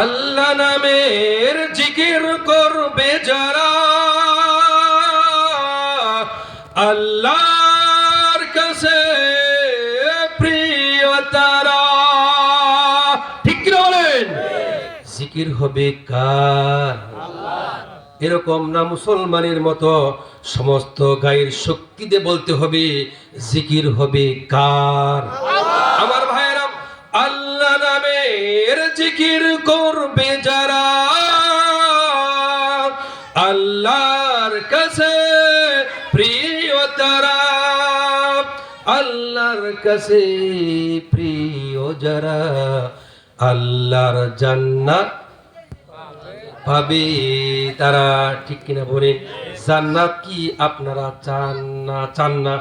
আল্লাহ নামের জিকির করবে যারা, আল্লাহর কাছে প্রিয় তারা। ঠিক কি বলেন? জিকির হবে কার? এরকম না মুসলমানের মতো সমস্ত গায়ের শক্তি দিয়ে বলতে হবে জিকির হবে কার? আমার ভাইরা, আল্লাহ নামের জিকির করবে যারা, আল্লাহর কাছে প্রিয় তারা। আল্লাহর কাছে প্রিয় যারা, আল্লাহর জান্নাত পাবে তারা। ঠিক কিনা বলেন? জান্নাত কি আপনারা চান না? চান না?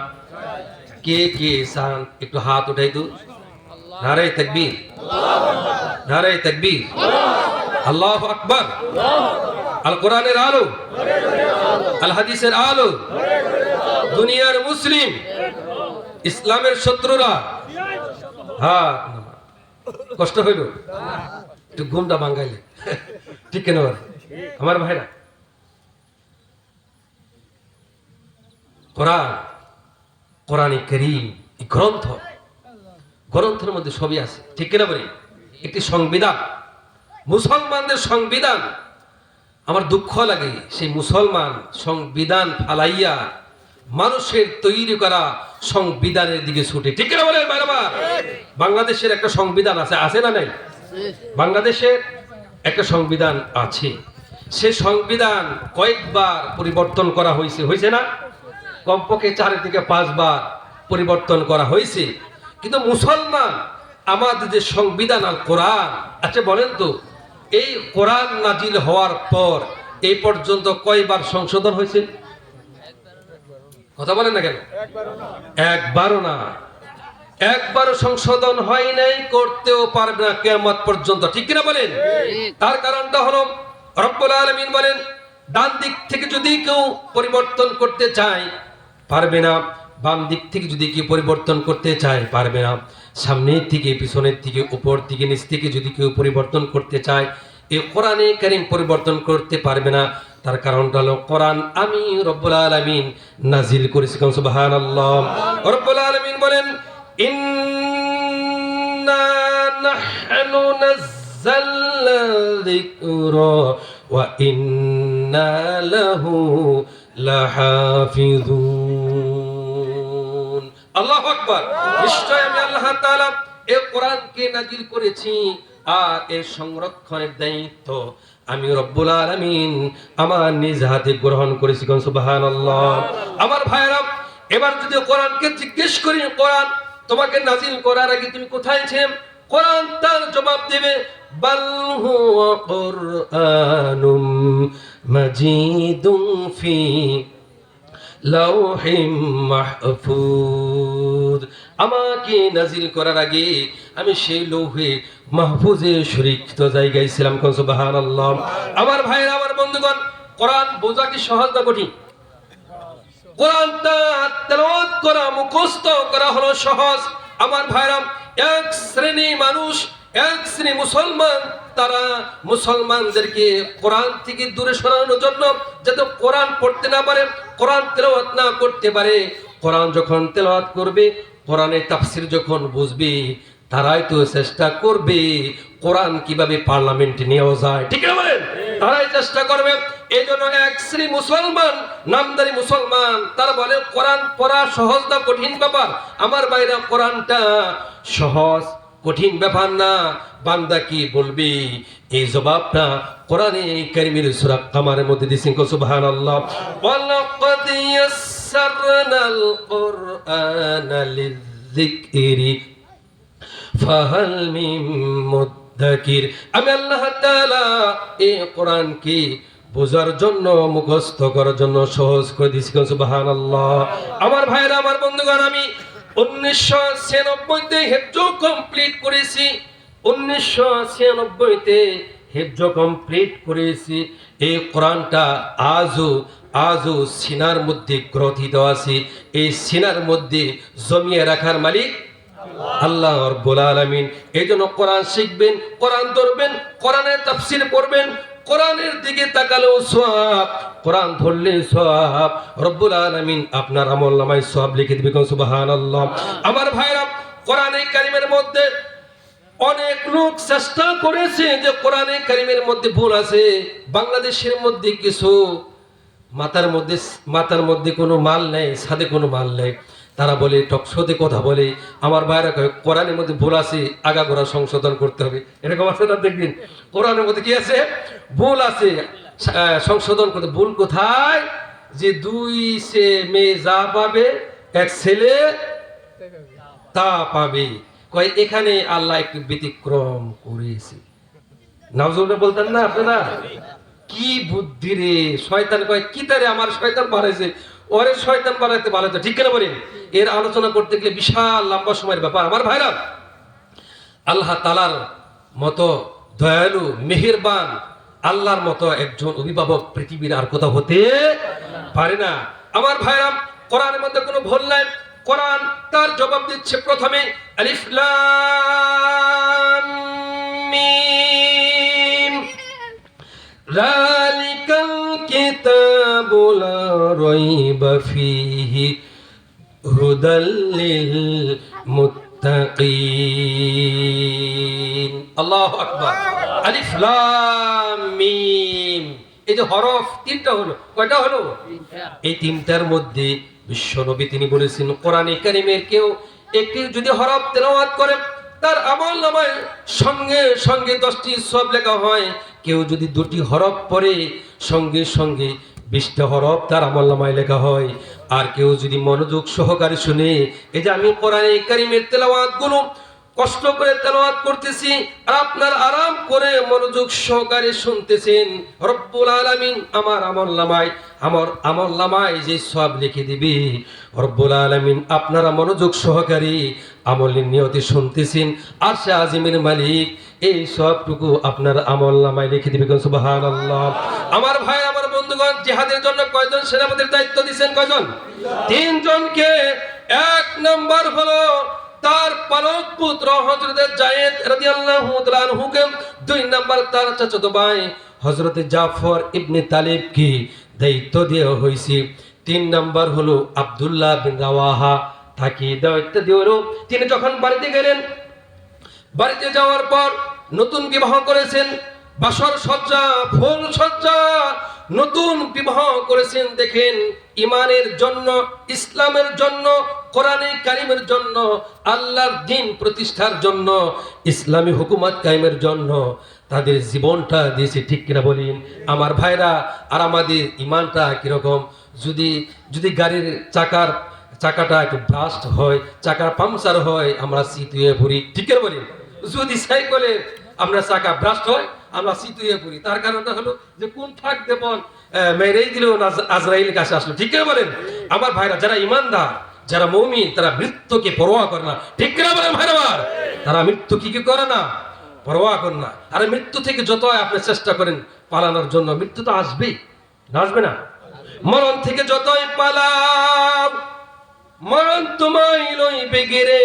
কে কে চান? একটু হাত উঠাই দু। নারে তাকবীর, নারে তাকবীর, আল্লাহু আকবার। আল কোরআনের আলো, আল হাদিসের আলো, দুনিয়ার মুসলিম, ইসলামের শত্রুরা। হ্যাঁ, কষ্ট হইল একটু ঘুমটা ভাঙ্গাইলে। ঠিক কেন আমার ভাইরা? কোরআন, কোরআনে কারীম গ্রন্থ, গ্রন্থের মধ্যে সবই আছে। ঠিক কিনা বলি? একটি সংবিধান, মুসলমানদের সংবিধান। আমার দুঃখ লাগে সেই মুসলমান সংবিধান ফালাইয়া মানুষের তৈরি করা সংবিধানের দিকে ছুটে। ঠিক কিনা বলেন ভাইরা? বাংলাদেশের একটা সংবিধান আছে, আছে না নাই? বাংলাদেশের একটা সংবিধান আছে। সে সংবিধান কয়েকবার পরিবর্তন করা হয়েছে, হয়েছে না? কমপক্ষে 4 থেকে 5 বার পরিবর্তন করা হয়েছে। কিন্তু মুসলমান আমাদের যে সংবিধান আল কোরআন, আচ্ছা বলেন তো, এই কোরআন নাজিল হওয়ার পর এই পর্যন্ত কয়বার সংশোধন হয়েছে? কথা বলেন না কেন? একবারও না। একবারও সংশোধন হয় নাই, করতেও পারবে না কিয়ামত পর্যন্ত। ঠিক কিনা বলেন? তার কারণটা হলো রব্বুল আলামিন বলেন, ডান দিক থেকে যদি কেউ পরিবর্তন করতে চায় পারবে না, বাম দিক থেকে যদি কেউ পরিবর্তন করতে চায় পারবে না, সামনের থেকে, পিছনের থেকে, উপর থেকে, নিচ থেকে যদি কেউ পরিবর্তন করতে চায় এই কোরআনে কারীম পরিবর্তন করতে পারবে না। তার কারণটা হলো কোরআন আমি রব্বুল আলামিন নাজিল করেছি। সুবহানাল্লাহ। রব্বুল আলামিন বলেন, ইন্না নাহনু নাযালনা যিকরা ওয়া ইন্না লাহু লাহাফিজুন। আল্লাহু আকবার। নিশ্চয় আমি আল্লাহ তাআলা এই কোরআনকে নাজিল করেছি আর এর সংরক্ষণের দায়িত্ব আমি রব্বুল আলামিন আমার নিজ হাতে গ্রহণ করেছি। সুবহানাল্লাহ। আমার ভাইরা, এবার যদি কোরআনকে জিজ্ঞেস করি, কোরআন তোমাকে নাজিল করার আগে তুমি কোথায় ছিলে? কোরআন তার জবাব দেবে, বাল হুয়া কুরআনুম মাজিদুন ফি লাউহিম মাহফুজ। আমাকে নাজিল করার আগে আমি সেই লৌহে মাহফুজে সুরক্ষিত জায়গায় ছিলাম। সুবহানাল্লাহ। আমার ভাইরা, আমার বন্ধুগণ, কোরআন বোঝা কি সহজ না কঠিন? কোরআনটা তেলাওয়াত করা, মুখস্থ করা হলো সহজ। আমার ভাইরা, এক শ্রেণী মানুষ, এক শ্রেণী মুসলমান, তারা মুসলমানদেরকে কোরআন থেকে দূরে সরানোর জন্য, যাতে কোরআন পড়তে না পারে, কোরআন তেলাওয়াত না করতে পারে, কোরআন যখন তেলাওয়াত করবে, কোরআনের তাফসীর যখন বুঝবে, তারাই তো চেষ্টা করবে কোরআন কিভাবে পার্লামেন্টে নিয়ে যায়। ঠিক না বলেন? তারাই চেষ্টা করবে। এই জন্য এক শ্রেণী মুসলমান, নামদারি মুসলমান, তারা বলে কোরআন পড়া সহজ না কঠিন ব্যাপার? আমার ভাইরা, কোরআনটা সহজ কঠিন ব্যাপার না। বান্দা কি বলবে এই জবাবটা কোরআনে কারীমের সূরা কামারের মধ্যে দিয়েছেন। সুবহানাল্লাহ। ওয়ালাকাদ ইয়াসসারনাল কুরআনা লিযিকরি ফাহাল মিন মুদ্দাকির। আমি আল্লাহ তাআলা এই কোরআনকে বোঝার জন্য, মুখস্থ করার জন্য সহজ করে দিয়েছি। সুবহানাল্লাহ। আমার ভাইরা, আমার বন্ধুগণ, আমি 1996 হেফজ কমপ্লিট করেছি। 1996 হেফজ কমপ্লিট করেছি। এই কোরআনটা আজও আজও সিনার মধ্যে গ্রথিত আছে। এই সিনার মধ্যে জমিয়ে রাখার মালিক আল্লাহ রাব্বুল আলামিন। এই জন্য কোরআন শিখবেন, কোরআন ধরবেন, কোরআনের তাফসীর পড়বেন, কোরআনের দিকে তাকালেও সওয়াব, কোরআন ধরলে সওয়াব। রব্বুল আলামিন আপনার আমলনামায় সওয়াব লিখে দিবে। সুবহানাল্লাহ। আমার ভাইরা, কোরআনে কারীমের মধ্যে অনেক লোক চেষ্টা করেছে যে কোরআনে কারীমের মধ্যে ভুল আছে। বাংলাদেশের মধ্যে কিছু মাথার মধ্যে কোনো মাল নেই, সাথে কোনো মাল নেই, তারা বলে টকশোতে কথা বলে। আমার ভাইরা কয় কোরআনের মধ্যে ভুল আছে, আগাগোড়া সংশোধন করতে হবে। এরকম আছে না? দেখবেন কোরআনের মধ্যে কি আছে? ভুল আছে, সংশোধন করতে। ভুল কোথায়? যে দুই সে মেয়ে যা পাবে, এক ছেলে তা পাবে। কয় এখানে আল্লাহ একটু ব্যতিক্রম করেছে। নাউজুবিল্লাহ বলতেন না আপনারা? কি বুদ্ধি রে! শয়তান কয় কি তারে আমার শয়তান বানাইছে, ওরে শয়তান বানাইতে ভালো তো, ঠিক কিনা বলেন? এর আলোচনা করতে গেলে বিশাল লম্বা সময়ের ব্যাপার। আমার ভাইরা, আল্লাহ তাআলার মতো দয়ালু মেহেরবান আল্লাহর মতো একজন অভিভাবক পৃথিবীর আর কোথাও হতে পারে না। আমার ভাইরা, কোরআনের মধ্যে কোনো ভুল নাই। কোরআন তার জবাব দিচ্ছে প্রথমে আলিফ লাম মিম যালিকাল কিতাবু লা রাইবা ফীহি হুদাল লিল মুত্তাকিন। আল্লাহু আকবার। আলিফ লাম মিম, এই যে হরফ তিনটা হলো। কয়টা হলো? এই তিনটার মধ্যে বিশ্বনবী তিনি বলেছেন কোরআনে কারীমের কেউ একটি যদি হরফ তেলাওয়াত করে তার আমলনামায় সঙ্গে সঙ্গে 10টি সওয়াব লেখা হয়। কেউ যদি দুটি হরফ পড়ে সঙ্গে সঙ্গে 20টা হরফ তার আমলনামায় লেখা হয়। আর কেউ যদি মনোযোগ সহকারে শুনে, এই যে আমি কোরআনে কারীমের তেলাওয়াতগুলো কষ্ট করে তেলাওয়াত করতেছি আর আপনার আরাম করে মনোযোগ সহকারে শুনতেছেন, রব্বুল আলামিন আমার আমলনামায় যে সওয়াব লিখে দিবে। রব্বুল আলামিন আপনারা মনোযোগ সহকারে আমলের নিয়তে শুনতেছেন, আরশে আজিমের মালিক এই সবটুকু আপনার আমলনামায় লিখে দিবে। সুবহানাল্লাহ। আমার ভাই, আমার বন্ধুগণ, জিহাদের জন্য কয়জন সেনাপতির দায়িত্ব দিয়েছেন? কয়জন? 3 জনকে। 1 নাম্বার হলো তার পালক পুত্র হযরত যায়েদ রাদিয়াল্লাহু তাআলা আনহুকে। 2 নাম্বার তার চাচাতো ভাই হযরত জাফর ইবনে তালিবকে দায়িত্ব দেওয়া হয়েছে। 3 নাম্বার হলো আব্দুল্লাহ বিন রাওয়াহা, তাকে দায়িত্ব দেওয়া হলো। তিনি যখন বাড়িতে গেলেন, বাড়িতে যাওয়ার পর নতুন বিবাহ করেছেন, বাসর সজ্জা, ফুল সজ্জা, নতুন বিবাহ করেছেন। দেখেন, ইমানের জন্য, ইসলামের জন্য, কোরআনে কারীমের জন্য, আল্লাহর দ্বীন প্রতিষ্ঠার জন্য, ইসলামী হুকুমত কায়েমের জন্য তাদের জীবনটা দিয়েছে। ঠিক কিনা বলেন আমার ভাইরা? আর আমাদের ইমানটা কিরকম? যদি গাড়ির চাকাটা একটু ব্রাস্ট হয়, চাকার পাংচার হয়, আমরা চিতুয়ে পড়ি। ঠিক কিনা বলেন? যদি সাইকেলের আমরা চাকা ব্রাস্ট হয়, আমরা চিতুয়ে পড়ি। তার কারণটা হলো যে কোন ফাঁক দেবন মেরেই দিল, আজরাইল কাছে আসলো। ঠিক কিনা বলেন আমার ভাইরা? যারা ইমানদার, যারা মুমিন, তারা মৃত্যুকে পরোয়া করে না। ঠিক কিনা বলেন ভাইরা? তারা মৃত্যু কি করে না? পরোয়া করে না। আর মৃত্যু থেকে যত আপনি চেষ্টা করেন পালানোর জন্য, মৃত্যু তো আসবেই, আসবে না? মরণ থেকে যতই পালাও, মরণ তোমায় লইবে গিরে,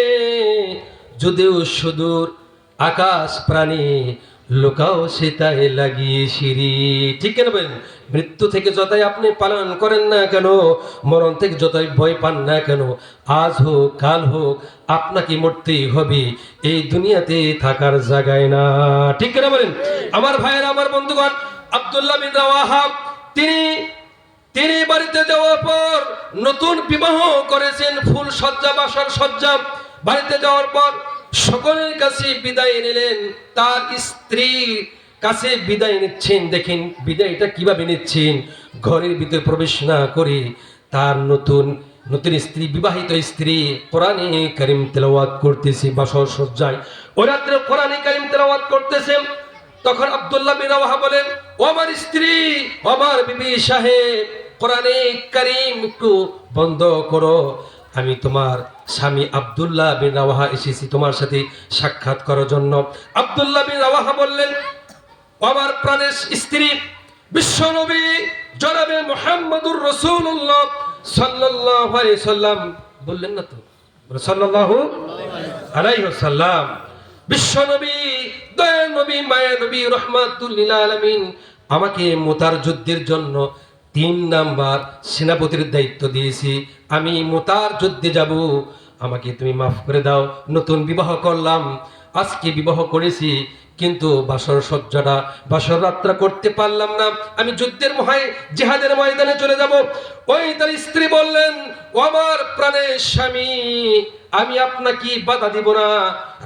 যদিও সুদূর আকাশ প্রাণী লোকাও সেটাই লাগিয়ে সিঁড়ি। ঠিক কেন বলেন? মৃত্যু থেকে যতই আপনি পালন করেন না কেন, মরণ থেকে যতই ভয় পান না কেন, আজ হোক কাল হোক আপনাকে মরতেই হবে। এই দুনিয়াতে থাকার জায়গায় না। ঠিক কেন বলেন আমার ভাইয়েরা, আমার বন্ধুগণ? আব্দুল্লাহ বিন রাওয়াহা তিনি বাড়িতে যাওয়ার পর নতুন বিবাহ করেছেন, ফুল সজ্জা, বাসর সজ্জা। বাড়িতে যাওয়ার পর সকলের কাছে বিদায় নিলেন, তার স্ত্রীর কাছে বিদায় নিচ্ছেন। দেখেন বিদায়টা কিভাবে নিচ্ছেন। ঘরের ভিতরে প্রবেশ না করে তার নতুন স্ত্রী, বিবাহিত স্ত্রী কোরআনে কারীম তেলাওয়াত করতেছে বাসর সজ্জায়। ওই রাত্রে কোরআনে কারীম তেলাওয়াত করতেছে। তখন আব্দুল্লাহ বিন রাওয়াহা বলেন, ও আমার স্ত্রী, ও আমার বিবি সাহেব, কোরআনে কারীম একটু বন্ধ করো। আমি তোমার স্বামী আব্দুল্লাহ বিন রাওয়াহা এসেছি তোমার সাথে সাক্ষাৎ করার জন্য। আব্দুল্লাহ বিন রাওয়াহা বললেন, ও আমার প্রাণের স্ত্রী, বিশ্বনবী জনাবে মুহাম্মদুর রাসূলুল্লাহ সাল্লাল্লাহু আলাইহি সাল্লাম বললেন না তো, সাল্লাল্লাহু আলাইহি ওয়াসাল্লাম, বিশ্বনবী দয়ার নবী মায়া নবী রহমাতুল লিল আলামিন আমাকে মুতার যুদ্ধের জন্য 3 নাম্বার সেনাপতির দায়িত্ব দিয়েছি। আমি মুতার যুদ্ধে যাব, আমাকে তুমি মাফ করে দাও। নতুন বিবাহ করলাম, আজকে বিবাহ করেছি, কিন্তু বাসর সজ্জাটা বাসর রাত্রা করতে পারলাম না। আমি যুদ্ধের জিহাদের ময়দানে চলে যাব। ওই তার স্ত্রী বললেন, ও আমার প্রাণের স্বামী, আমি আপনাকে বাধা দিব না।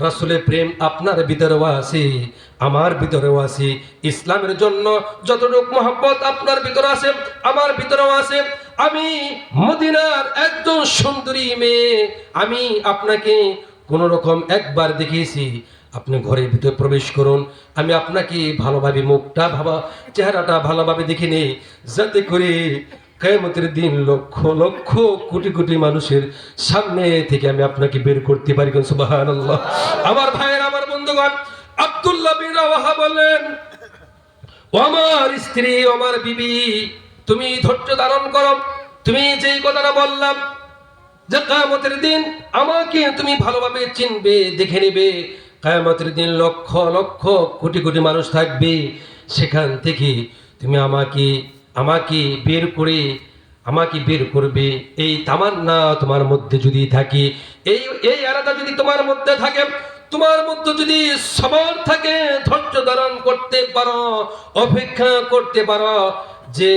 রাসূলের প্রেম আপনার ভিতরেও আছে, আমার ভিতরেও আছে। ইসলামের জন্য যতটুকু মহব্বত আপনার ভিতরে আছে, আমার ভিতরেও আছে। আমি মদিনার একজন সুন্দরী মেয়ে, আমি আপনাকে কোন রকম একবার দেখিয়েছি, আপনি ঘরের ভিতরে প্রবেশ করুন, আমি আপনাকে ভালোভাবে মুখটা চেহারাটা ভালোভাবে দেখে নেই, যাতে করে কিয়ামতের দিন লক্ষ লক্ষ কোটি কোটি মানুষের সামনে থেকে আমি আপনাকে বের করতে পারি। সুবহানাল্লাহ। আমার ভাইয়ের, আমার বন্ধুগণ, আব্দুল্লাহ বিন রাওয়াহা বলেন, ও আমার স্ত্রী, ও আমার বিবি, তুমি ধৈর্য ধারণ করো। তুমি যেই কথাটা বললাম যে কিয়ামতের দিন আমাকে তুমি ভালোভাবে চিনবে, দেখে নেবে, কিয়ামতের দিন লক্ষ লক্ষ কোটি কোটি মানুষ থাকবে, সেখান থেকে তুমি আমাকে বের করবে, এই তামান্না তোমার মধ্যে যদি থাকে, এই আরাধা যদি তোমার মধ্যে থাকে, তোমার মধ্যে যদি সবর থাকে, ধৈর্য ধারণ করতে পারো, অপেক্ষা করতে পারো, যে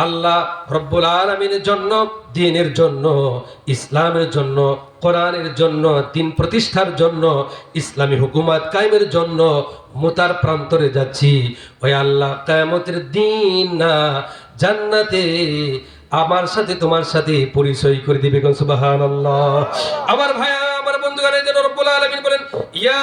আল্লাহ রব্বুল আলামিনের জন্য, দ্বীনের জন্য, ইসলামের জন্য, কোরআনের জন্য, দ্বীন প্রতিষ্ঠার জন্য, ইসলামী হুকুমত কায়েমের জন্য মুতার প্রান্তরে যাচ্ছি, ওই আল্লাহ কিয়ামতের দিন না জান্নাতে আমার সাথে তোমার সাথে পরিচয় করে দিবে। সুবহানাল্লাহ। আমার ভাইয়া, আমার বন্ধুগণ, এই জন্য রব্বুল আলামিন বলেন, ইয়া